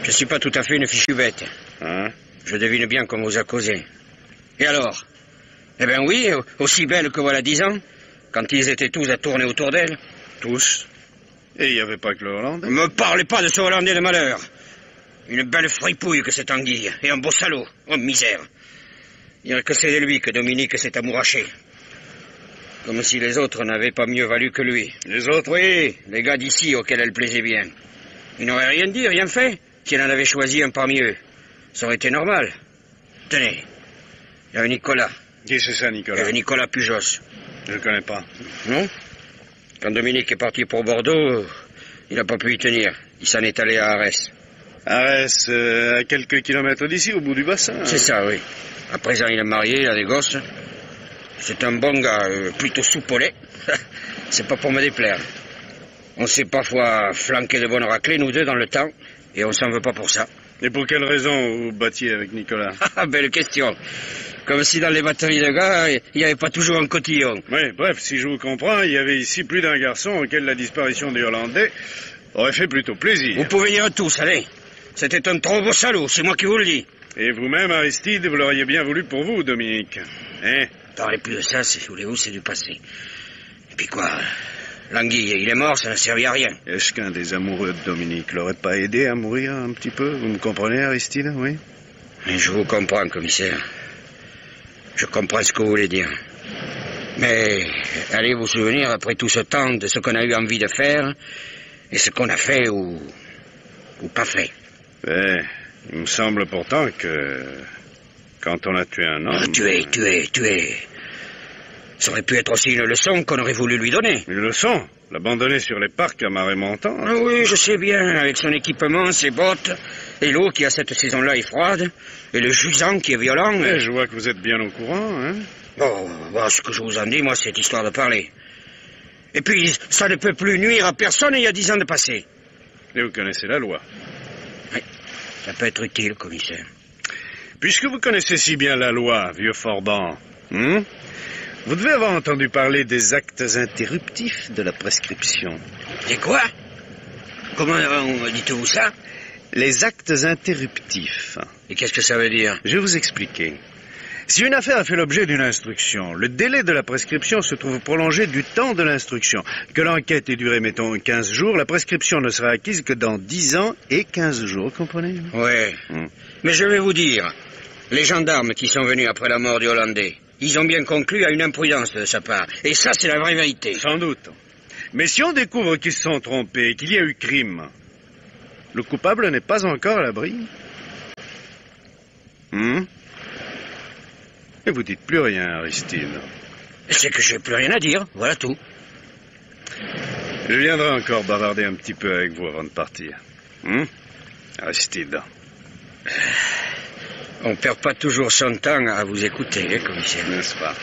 Je suis pas tout à fait une fichue bête. Je devine bien qu'on vous a causé. Et alors? Eh bien oui, aussi belle que voilà 10 ans, quand ils étaient tous à tourner autour d'elle. Tous? Et il n'y avait pas que le Hollandais? Ne me parlez pas de ce Hollandais de malheur. Une belle fripouille que cette anguille, et un beau salaud. Oh, misère. Dire que c'est de lui que Dominique s'est amouraché. Comme si les autres n'avaient pas mieux valu que lui. Les autres? Oui, les gars d'ici auxquels elle plaisait bien. Ils n'auraient rien dit, rien fait, si elle en avait choisi un parmi eux. Ça aurait été normal. Tenez, il y avait Nicolas. Qui c'est ça, Nicolas? Nicolas Pujos. Je le connais pas. Non? Quand Dominique est parti pour Bordeaux, il n'a pas pu y tenir. Il s'en est allé à Arès. Arès, à quelques kilomètres d'ici, au bout du bassin. C'est ça, oui. À présent, il est marié, il a des gosses. C'est un bon gars, plutôt soupolé. C'est pas pour me déplaire. On s'est parfois flanqué de bonnes raclées, nous deux, dans le temps, et on s'en veut pas pour ça. Et pour quelle raison vous battiez avec Nicolas? Belle question. Comme si dans les batteries de gars, il n'y avait pas toujours un cotillon. Oui, bref, si je vous comprends, il y avait ici plus d'un garçon auquel la disparition du Hollandais aurait fait plutôt plaisir. Vous pouvez dire tous, allez. C'était un trop beau salaud, c'est moi qui vous le dis. Et vous-même, Aristide, vous l'auriez bien voulu pour vous, Dominique. Hein? Parlez plus de ça, voulez-vous, c'est du passé. Et puis quoi? L'anguille, il est mort, ça n'a servi à rien. Est-ce qu'un des amoureux de Dominique l'aurait pas aidé à mourir un petit peu? Vous me comprenez, Aristide, oui? Et je vous comprends, commissaire. Je comprends ce que vous voulez dire. Mais allez vous souvenir, après tout ce temps, de ce qu'on a eu envie de faire, et ce qu'on a fait ou pas fait. Il me semble pourtant que quand on a tué un homme... Tué. Ça aurait pu être aussi une leçon qu'on aurait voulu lui donner. Une leçon? L'abandonner sur les parcs à marée montante? Ah oui, je sais bien, avec son équipement, ses bottes, et l'eau qui à cette saison-là est froide, et le jusant qui est violent. Je vois que vous êtes bien au courant, hein? Bon, ce que je vous en dis, moi, c'est histoire de parler. Et puis, ça ne peut plus nuire à personne et il y a 10 ans de passé. Et vous connaissez la loi? Oui, ça peut être utile, commissaire. Puisque vous connaissez si bien la loi, vieux Forban, vous devez avoir entendu parler des actes interruptifs de la prescription. Des quoi? Comment dites-vous ça? Les actes interruptifs. Et qu'est-ce que ça veut dire? Je vais vous expliquer. Si une affaire a fait l'objet d'une instruction, le délai de la prescription se trouve prolongé du temps de l'instruction. Que l'enquête ait duré, mettons, 15 jours, la prescription ne sera acquise que dans 10 ans et 15 jours, comprenez? Oui. Mais je vais vous dire, Les gendarmes qui sont venus après la mort du Hollandais, ils ont bien conclu à une imprudence de sa part. Et ça, c'est la vraie vérité. Sans doute. Mais si on découvre qu'ils se sont trompés, qu'il y a eu crime, le coupable n'est pas encore à l'abri. Et vous dites plus rien, Aristide. C'est que j'ai plus rien à dire, voilà tout. Je viendrai encore bavarder un petit peu avec vous avant de partir. Aristide. On perd pas toujours son temps à vous écouter, hein, commissaire. N'est-ce pas?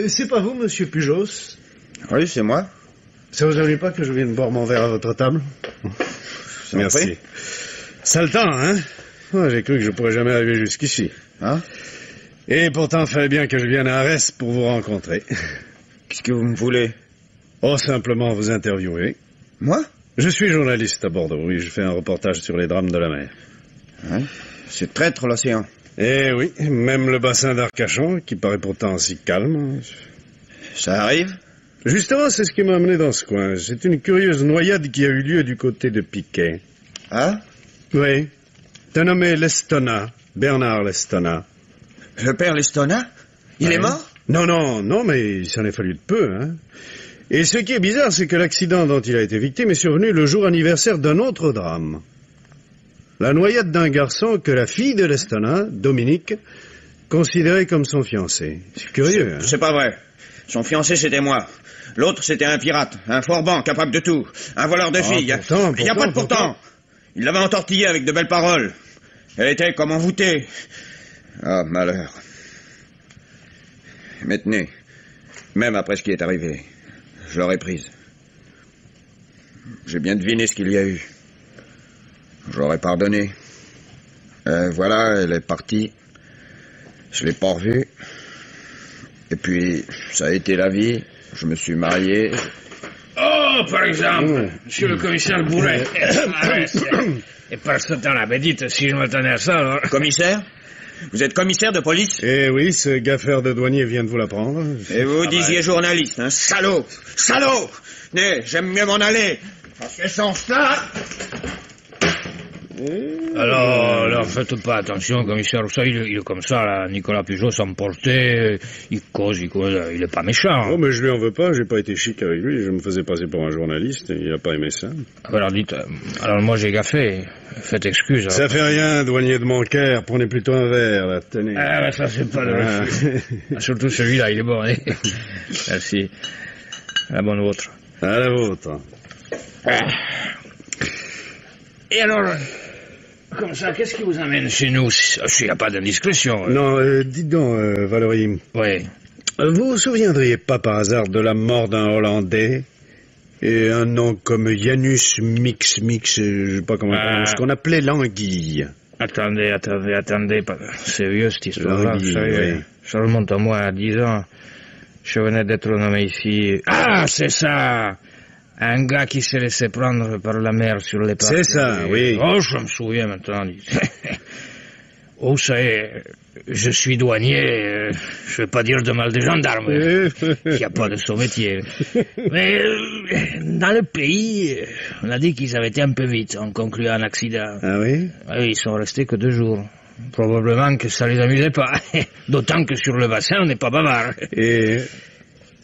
C'est pas vous, monsieur Pujos? Oui, c'est moi. Ça vous ennuie pas que je vienne boire mon verre à votre table? Merci. Ça le temps, hein? J'ai cru que je pourrais jamais arriver jusqu'ici. Hein? Et pourtant, il fallait bien que je vienne à Arès pour vous rencontrer. Qu'est-ce que vous me voulez? Oh, simplement vous interviewer. Moi? Je suis journaliste à Bordeaux, oui. Je fais un reportage sur les drames de la mer. Hein? C'est traître l'océan. Eh oui, même le bassin d'Arcachon, qui paraît pourtant si calme. Ça arrive? Justement, c'est ce qui m'a amené dans ce coin. C'est une curieuse noyade qui a eu lieu du côté de Piquet. Ah? Oui. C'est un nommé Lestona, Bernard Lestona. Le père Lestona? Il est mort? Non, mais il s'en est fallu de peu, hein. Et ce qui est bizarre, c'est que l'accident dont il a été victime est survenu le jour anniversaire d'un autre drame. La noyade d'un garçon que la fille de Lestona, Dominique, considérait comme son fiancé. C'est curieux, hein. C'est pas vrai. Son fiancé, c'était moi. L'autre, c'était un pirate, un forban, capable de tout. Un voleur de filles. Il n'y a pas de pourtant. Il l'avait entortillée avec de belles paroles. Elle était comme envoûtée. Ah, malheur. Maintenant, même après ce qui est arrivé, je l'aurais prise. J'ai bien deviné ce qu'il y a eu. J'aurais pardonné. Voilà, elle est partie. Je l'ai pas revue. Et puis, ça a été la vie. Je me suis marié. Oh, par exemple, monsieur le commissaire Bourret. Et par ce temps-là, ben dites, si je m'attendais à ça, alors... Commissaire? Vous êtes commissaire de police? Eh oui, ce gaffeur de douanier vient de vous l'apprendre. Et vous disiez journaliste, hein? Salaud! Salaud! Mais j'aime mieux m'en aller. Parce que sans ça... Alors, faites pas attention, commissaire. Vous savez, il est comme ça, là. Nicolas Pujos s'emportait, il cause, il est pas méchant. Oh, mais je lui en veux pas, j'ai pas été chic avec lui, je me faisais passer pour un journaliste, et il a pas aimé ça. Alors dites, alors moi j'ai gaffé, faites excuse. Alors. Ça fait rien, douanier de mon cœur, prenez plutôt un verre, là, tenez. Ah, ben ça c'est pas de refus. Surtout celui-là, il est bon, hein. Merci. La bonne vôtre. À la vôtre. Et alors... Comme ça, qu'est-ce qui vous amène chez nous, s'il n'y a pas d'indiscrétion? Non, dites donc, Valérie. Oui. Vous vous souviendriez pas par hasard de la mort d'un Hollandais? Et un nom comme Janus Mix, je sais pas comment ce qu'on appelait l'anguille. Attendez, c'est vieux cette histoire-là. Ça remonte à moi à 10 ans. Je venais d'être nommé ici. Ah, c'est ça! Un gars qui s'est laissé prendre par la mer sur les parcs. C'est ça, oui. Oh, je me souviens maintenant. Oh, ça y est, je suis douanier, je vais pas dire de mal des gendarmes. Il n'y a pas de sous-métier. Mais dans le pays, on a dit qu'ils avaient été un peu vite en concluant un accident. Ah oui? Oui, ils sont restés que 2 jours. Probablement que ça les amusait pas. D'autant que sur le bassin, on n'est pas bavard. Et,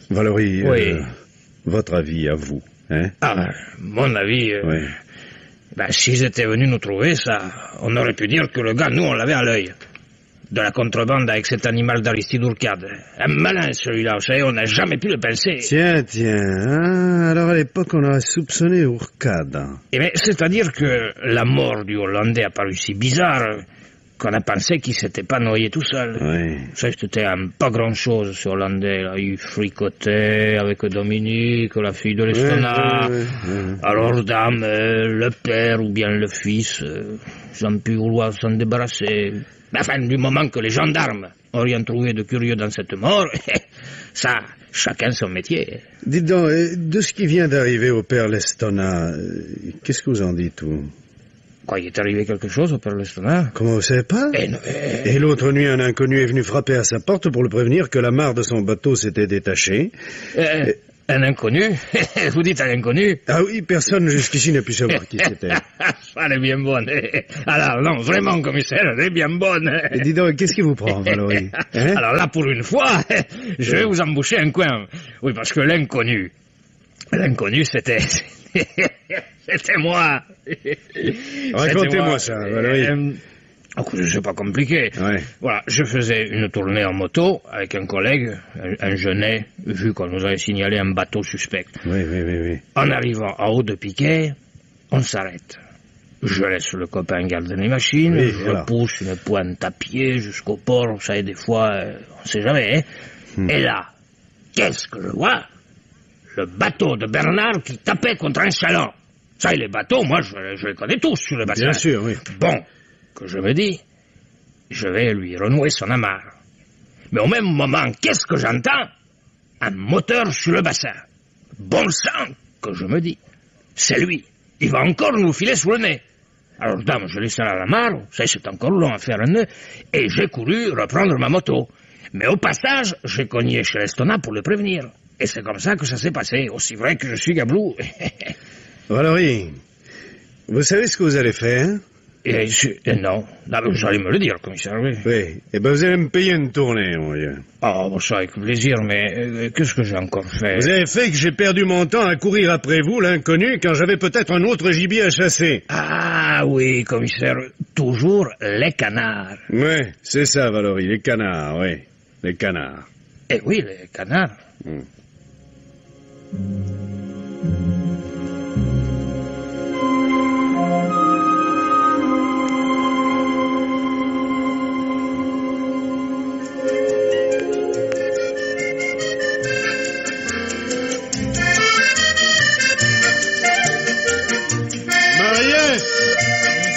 Valérie, oui. Votre avis à vous? Hein? Ah, mon avis, oui. Ben, s'ils étaient venus nous trouver, ça, on aurait pu dire que le gars, nous, on l'avait à l'œil. De la contrebande avec cet animal d'Aristide Ourcade. Un malin, celui-là, vous savez, on n'a jamais pu le pincer. Tiens, hein? Alors à l'époque, on aurait soupçonné Ourcade. Eh bien, c'est-à-dire que la mort du Hollandais a paru si bizarre qu'on a pensé qu'il s'était pas noyé tout seul. Oui. Ça, c'était pas grand-chose, ce Hollandais, là. Il fricotait avec Dominique, la fille de Lestona. Oui. Alors, dame, le père ou bien le fils, ils ont pu vouloir s'en débarrasser. Enfin, du moment que les gendarmes ont rien trouvé de curieux dans cette mort, ça, chacun son métier. Dites donc, de ce qui vient d'arriver au père Lestona, qu'est-ce que vous en dites, vous? Quoi, il est arrivé quelque chose au père Lestona? Comment vous savez pas? Et l'autre nuit, un inconnu est venu frapper à sa porte pour le prévenir que la mare de son bateau s'était détachée. Un inconnu? Vous dites un inconnu? Ah oui, personne jusqu'ici n'a pu savoir qui c'était. Elle est bien bonne. Alors non, vraiment, commissaire, elle est bien bonne. Et dis donc, qu'est-ce qui vous prend, Valory? Alors là, pour une fois, je vais vous emboucher un coin. Oui, parce que l'inconnu, c'était... c'était moi. Racontez-moi ça, Valory. C'est pas compliqué. Ouais. Voilà, je faisais une tournée en moto avec un collègue, un jeunet, vu qu'on nous avait signalé un bateau suspect. Oui. En arrivant en haut de piquet, on s'arrête. Je laisse le copain garder les machines, je pousse une pointe à pied jusqu'au port, vous savez, des fois, on sait jamais, hein. Et là, qu'est-ce que je vois? Le bateau de Bernard qui tapait contre un chaland. Ça, les bateaux, moi, je les connais tous sur le bassin. Bien sûr, oui. Bon, que je me dis, je vais lui renouer son amarre. Mais au même moment, qu'est-ce que j'entends? Un moteur sur le bassin. Bon sang, que je me dis. C'est lui. Il va encore nous filer sous le nez. Alors, dame, je laisse à l'amarre, c'est encore long à faire un nœud, et j'ai couru reprendre ma moto. Mais au passage, j'ai cogné chez Lestona pour le prévenir. Et c'est comme ça que ça s'est passé, aussi vrai que je suis gablou. Valory, vous savez ce que vous allez faire? Non, vous allez me le dire, commissaire, oui. Oui, eh ben vous allez me payer une tournée, mon vieux. Oh, bon, ça avec plaisir, mais qu'est-ce que j'ai encore fait? Vous avez fait que j'ai perdu mon temps à courir après vous, l'inconnu, quand j'avais peut-être un autre gibier à chasser. Ah oui, commissaire, toujours les canards. Oui, c'est ça, Valory, les canards, oui, les canards. Eh oui, les canards.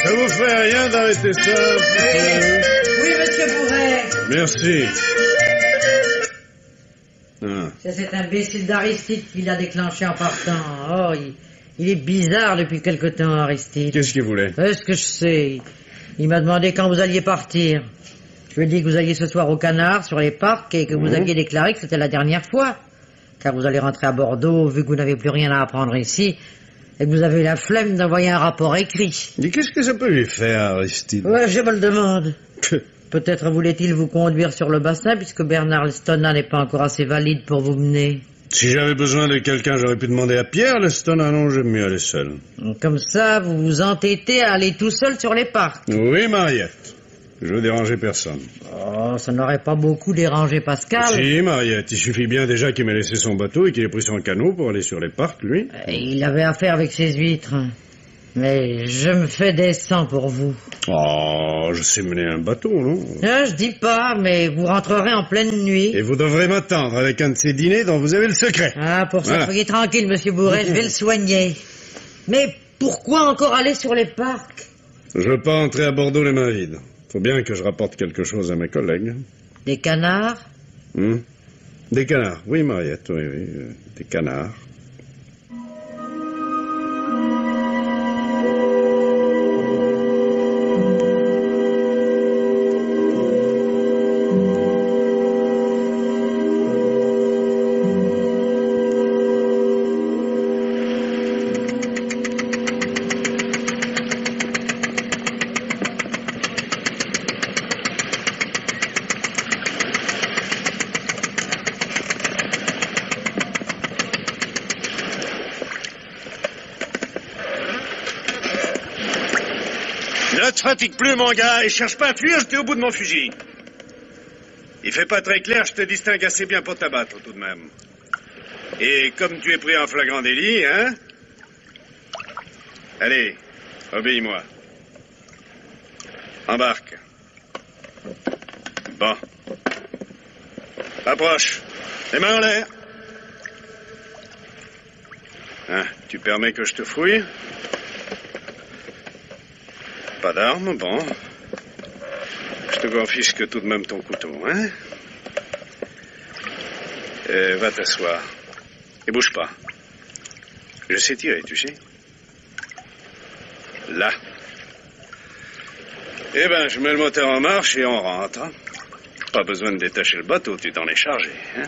Ça vous fait rien d'arrêter ça? Oui, monsieur Bourret. Merci. C'est cet imbécile d'Aristide qui l'a déclenché en partant. Oh, il est bizarre depuis quelque temps, Aristide. Qu'est-ce qu'il voulait? Est-ce que je sais? Il m'a demandé quand vous alliez partir. Je lui ai dit que vous alliez ce soir au Canard, sur les parcs, et que vous aviez déclaré que c'était la dernière fois. Car vous allez rentrer à Bordeaux, vu que vous n'avez plus rien à apprendre ici, et que vous avez la flemme d'envoyer un rapport écrit. Mais qu'est-ce que ça peut lui faire, Aristide? Ouais, je me le demande. Peut-être voulait-il vous conduire sur le bassin, puisque Bernard Lestona n'est pas encore assez valide pour vous mener. Si j'avais besoin de quelqu'un, j'aurais pu demander à Pierre Lestona. Non, j'aime mieux aller seul. Comme ça, vous vous entêtez à aller tout seul sur les parcs. Oui, Mariette. Je veux déranger personne. Oh, ça n'aurait pas beaucoup dérangé Pascal. Si, Mariette, il suffit bien déjà qu'il m'ait laissé son bateau et qu'il ait pris son canot pour aller sur les parcs, lui. Il avait affaire avec ses huîtres. Mais je me fais des sangs pour vous. Oh, je sais mener un bateau, non? Je dis pas, mais vous rentrerez en pleine nuit. Et vous devrez m'attendre avec un de ces dîners dont vous avez le secret. Ah, pour ça, soyez tranquille, monsieur Bourret, je vais le soigner. Mais pourquoi encore aller sur les parcs? Je veux pas entrer à Bordeaux les mains vides. Faut bien que je rapporte quelque chose à mes collègues. Des canards? Des canards, oui, Mariette, oui, des canards. Ne te fatigue plus, mon gars, et cherche pas à fuir, j'étais au bout de mon fusil. Il fait pas très clair, je te distingue assez bien pour t'abattre, tout de même. Et comme tu es pris en flagrant délit, hein? Allez, obéis-moi. Embarque. Bon. Approche. Les mains en l'air. Hein, tu permets que je te fouille? Pas d'armes, bon. Je te confisque tout de même ton couteau, hein? Va t'asseoir. Et bouge pas. Je sais tirer, tu sais. Là. Eh ben, je mets le moteur en marche et on rentre. Hein. Pas besoin de détacher le bateau, tu t'en es chargé. Hein.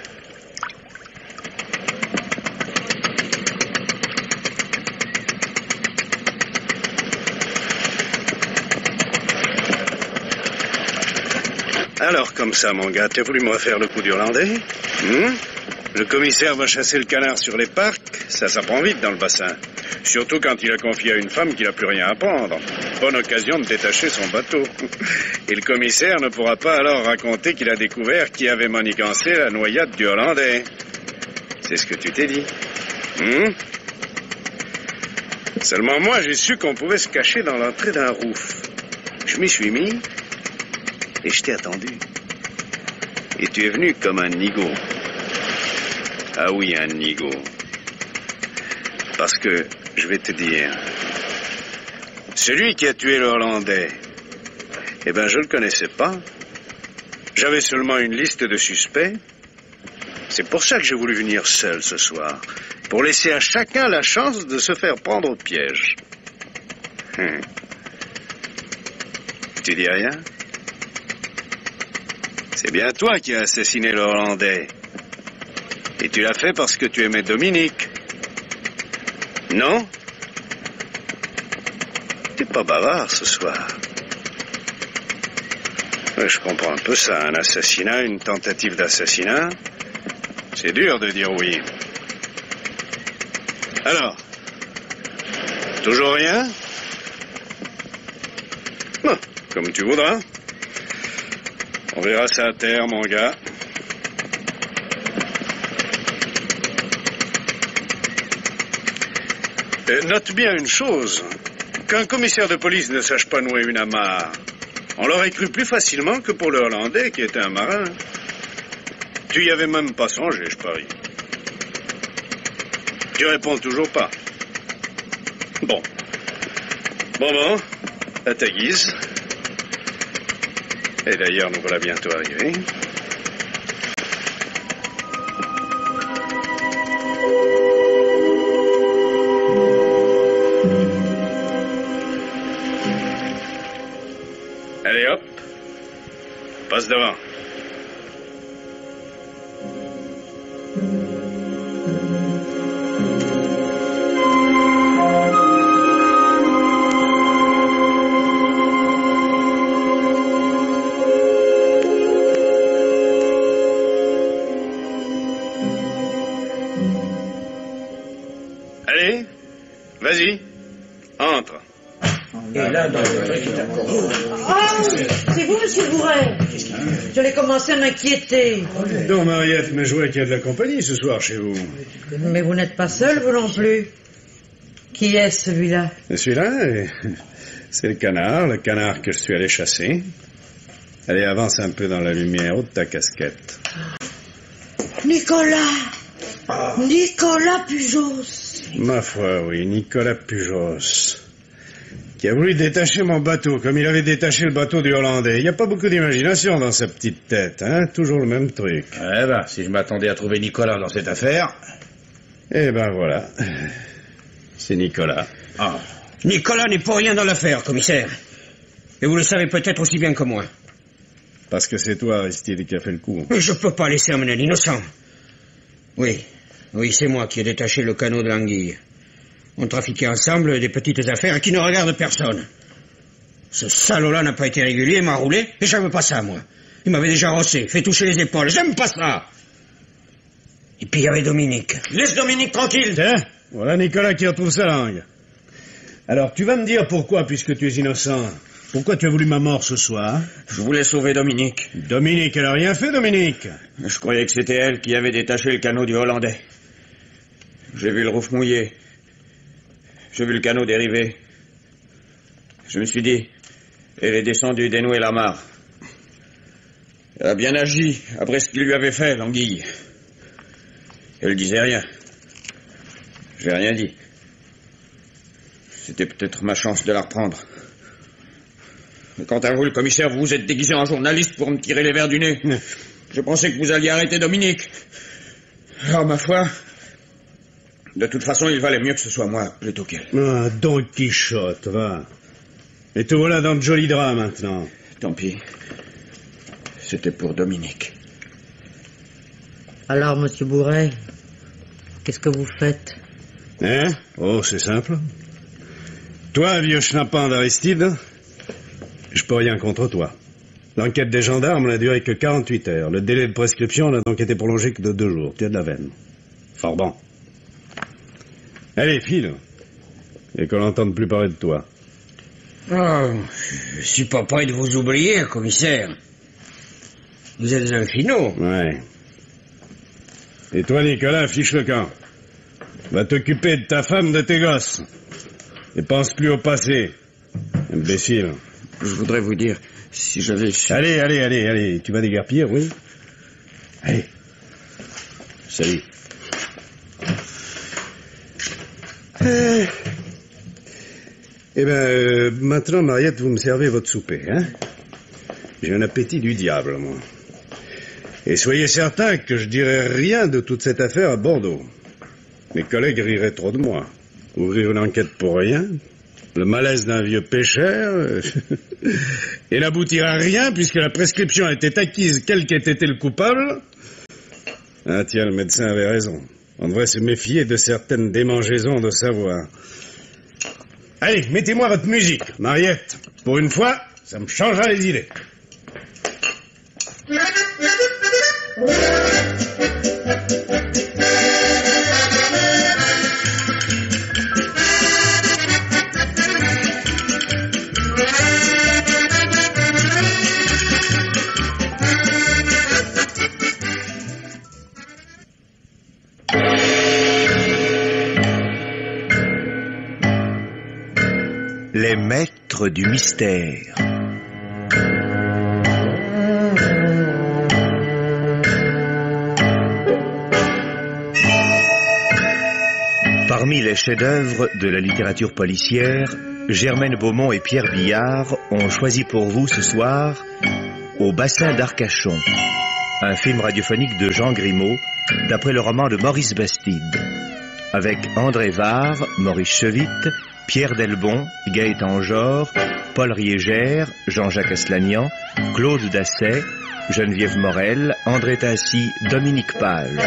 Alors, comme ça, mon gars, t'as voulu me refaire le coup du Hollandais? Le commissaire va chasser le canard sur les parcs, ça prend vite dans le bassin. Surtout quand il a confié à une femme qu'il n'a plus rien à prendre. Bonne occasion de détacher son bateau. Et le commissaire ne pourra pas alors raconter qu'il a découvert qui avait manigancé la noyade du Hollandais. C'est ce que tu t'es dit. Seulement moi, j'ai su qu'on pouvait se cacher dans l'entrée d'un rouf. Je m'y suis mis et je t'ai attendu. Et tu es venu comme un nigaud. Ah oui, un nigaud. Parce que, je vais te dire, celui qui a tué le Hollandais, eh ben je le connaissais pas. J'avais seulement une liste de suspects. C'est pour ça que j'ai voulu venir seul ce soir, pour laisser à chacun la chance de se faire prendre au piège. Tu dis rien? C'est bien toi qui as assassiné le Hollandais. Et tu l'as fait parce que tu aimais Dominique. Non? T'es pas bavard ce soir. Ouais, je comprends un peu ça. Un assassinat, une tentative d'assassinat. C'est dur de dire oui. Alors? Toujours rien? Bon, comme tu voudras. On verra ça à terre, mon gars. Note bien une chose. Qu'un commissaire de police ne sache pas nouer une amarre, on l'aurait cru plus facilement que pour le Hollandais qui était un marin. Tu y avais même pas songé, je parie. Tu réponds toujours pas. Bon, à ta guise. Et d'ailleurs, nous voilà bientôt arrivés. Allez hop, passe devant. Allez, vas-y, entre. Et là, c'est vous, monsieur Bourret. J'allais commencer à m'inquiéter. Donc, Mariette me jouait qu'il y a de la compagnie ce soir chez vous. Mais vous n'êtes pas seul, vous non plus. Qui est celui-là? Celui-là, c'est le canard que je suis allé chasser. Allez, avance un peu dans la lumière, haute ta casquette. Nicolas Pujos. Ma foi, oui, Nicolas Pujos. Qui a voulu détacher mon bateau, comme il avait détaché le bateau du Hollandais. Il n'y a pas beaucoup d'imagination dans sa petite tête, hein? Toujours le même truc. Eh ben, si je m'attendais à trouver Nicolas dans cette affaire... Eh ben, voilà. C'est Nicolas. Ah. Nicolas n'est pour rien dans l'affaire, commissaire. Et vous le savez peut-être aussi bien que moi. Parce que c'est toi, Aristide, qui a fait le coup. Mais je peux pas laisser emmener l'innocent. Oui, c'est moi qui ai détaché le canot de l'anguille. On trafiquait ensemble des petites affaires qui ne regardent personne. Ce salaud-là n'a pas été régulier, il m'a roulé, et j'aime pas ça, moi. Il m'avait déjà rossé, fait toucher les épaules, j'aime pas ça. Et puis il y avait Dominique. Laisse Dominique tranquille. Tiens, voilà Nicolas qui retrouve sa langue. Alors, tu vas me dire pourquoi, puisque tu es innocent, pourquoi tu as voulu ma mort ce soir? Je voulais sauver Dominique. Dominique, elle a rien fait, Dominique. Je croyais que c'était elle qui avait détaché le canot du Hollandais. J'ai vu le rouf mouillé. J'ai vu le canot dériver. Je me suis dit, elle est descendue dénouer l'amarre. Elle a bien agi après ce qu'il lui avait fait, l'anguille. Elle disait rien. J'ai rien dit. C'était peut-être ma chance de la reprendre. Mais quant à vous, le commissaire, vous vous êtes déguisé en journaliste pour me tirer les verres du nez. Je pensais que vous alliez arrêter Dominique. Alors, ma foi... De toute façon, il valait mieux que ce soit moi plutôt qu'elle. Ah, Don Quichotte, va. Et te voilà dans de jolis draps maintenant. Tant pis. C'était pour Dominique. Alors, monsieur Bourret, qu'est-ce que vous faites? Hein? Oh, c'est simple. Toi, vieux schnappant d'Aristide, je peux rien contre toi. L'enquête des gendarmes n'a duré que 48 heures. Le délai de prescription n'a donc été prolongé que de 2 jours. Tu as de la veine. Fort bon. Allez, file. Et qu'on n'entende plus parler de toi. Oh, je suis pas prêt de vous oublier, commissaire. Vous êtes un finot. Ouais. Et toi, Nicolas, fiche le camp. Va t'occuper de ta femme, de tes gosses. Et pense plus au passé. Imbécile. Je voudrais vous dire, si j'avais... Allez. Tu vas déguerpir, oui? Allez. Salut. Maintenant, Mariette, vous me servez votre souper, hein? J'ai un appétit du diable, moi. Et soyez certain que je dirai rien de toute cette affaire à Bordeaux. Mes collègues riraient trop de moi. Ouvrir une enquête pour rien, le malaise d'un vieux pêcheur, et n'aboutir à rien puisque la prescription était acquise quel qu'ait été le coupable. Ah tiens, le médecin avait raison. On devrait se méfier de certaines démangeaisons de savoir. Allez, mettez-moi votre musique, Mariette. Pour une fois, ça me changera les idées. Les maîtres du mystère. Parmi les chefs-d'œuvre de la littérature policière, Germaine Beaumont et Pierre Billard ont choisi pour vous ce soir Au bassin d'Arcachon, un film radiophonique de Jean Grimaud, d'après le roman de Maurice Bastide, avec André Varre, Maurice Chevitte, Pierre Delbon, Gaëtan Jor, Paul Riégère, Jean-Jacques Aslanian, Claude Dasset, Geneviève Morel, André Tassi, Dominique Page.